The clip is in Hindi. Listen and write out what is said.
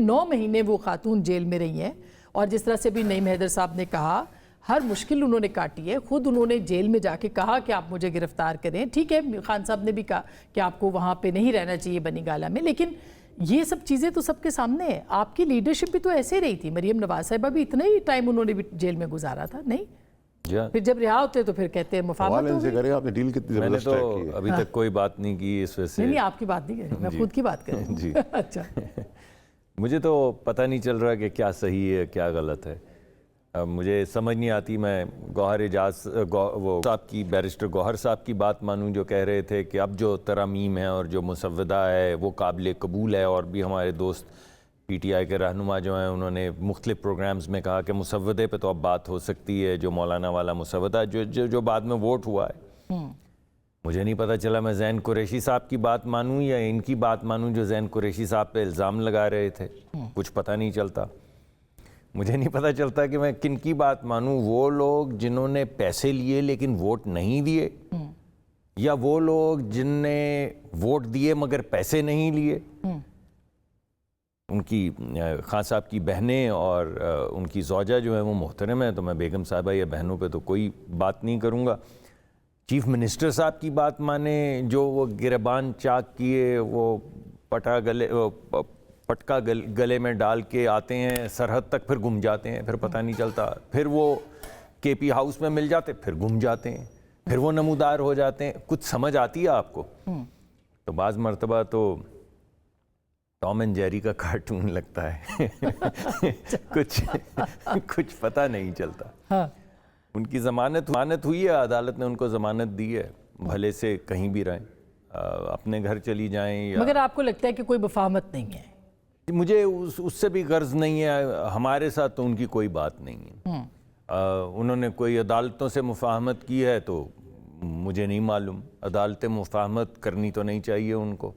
9 महीने वो खातून जेल में रही हैं और जिस तरह से भी नईम हैदर साहब ने कहा, हर मुश्किल उन्होंने काटी है। खुद उन्होंने जेल में जाके कहा कि आप मुझे गिरफ्तार करें। ठीक है, खान साहब ने भी कहा कि आपको वहाँ पे नहीं रहना चाहिए बनी गाला में, लेकिन ये सब चीज़ें तो सबके सामने है। आपकी लीडरशिप भी तो ऐसे रही थी। मरीम नवाज साहिबा भी इतना ही टाइम उन्होंने भी जेल में गुजारा था, नहीं? फिर जब रिहा होते तो फिर कहते हैं मुफाहमत हो गई। आपने डील कितनी मैंने जबरदस्त तो की है। अभी तक कोई बात नहीं की इस वजह से। नहीं, आपकी बात नहीं कर रही, मैं खुद की बात कर रही हूँ। जी अच्छा, मुझे तो पता नहीं चल रहा कि क्या सही है क्या गलत है। अब मुझे समझ नहीं आती। मैं गौहर एजाज वो साहब की, बैरिस्टर गौहर साहब की बात मानूं जो कह रहे थे कि अब जो तरमीम है और जो मुसव्वदा है वो काबिल कबूल है। और भी हमारे दोस्त PTI के रहनुमा जो हैं उन्होंने मुख्तलिफ प्रोग्राम्स में कहा कि मुसव्वदे पे तो अब बात हो सकती है, जो मौलाना वाला मुसव्वदा जो बाद में वोट हुआ है। मुझे नहीं पता चला मैं ज़ैन कुरैशी साहब की बात मानूं या इनकी बात मानूं जो ज़ैन कुरैशी साहब पे इल्ज़ाम लगा रहे थे। कुछ पता नहीं चलता। मुझे नहीं पता चलता कि मैं किन की बात मानूं। वो लोग जिन्होंने पैसे लिए लेकिन वोट नहीं दिए, या वो लोग जिनने वोट दिए मगर पैसे नहीं लिए। उनकी खान साहब की बहनें और उनकी ज़ौजा जो है वो मोहतरम है, तो मैं बेगम साहिबा या बहनों पे तो कोई बात नहीं करूँगा। चीफ मिनिस्टर साहब की बात माने जो वो गिरबान चाक किए, वो पटका गले में डाल के आते हैं सरहद तक, फिर गुम जाते हैं, फिर पता नहीं चलता। फिर वो KP हाउस में मिल जाते, फिर गुम जाते हैं, फिर वो नमूदार हो जाते हैं। कुछ समझ आती है आपको? तो बाज़ मरतबा तो टॉम एंड जेरी का कार्टून लगता है। कुछ पता नहीं चलता। हाँ। उनकी जमानत हुई है, अदालत ने उनको जमानत दी है, भले से कहीं भी रहें, अपने घर चली जाएं। मगर आपको लगता है कि कोई मुफाहमत नहीं है? मुझे उससे भी गर्ज नहीं है। हमारे साथ तो उनकी कोई बात नहीं है। उन्होंने कोई अदालतों से मुफाहमत की है तो मुझे नहीं मालूम। अदालतें मुफाहमत करनी तो नहीं चाहिए उनको।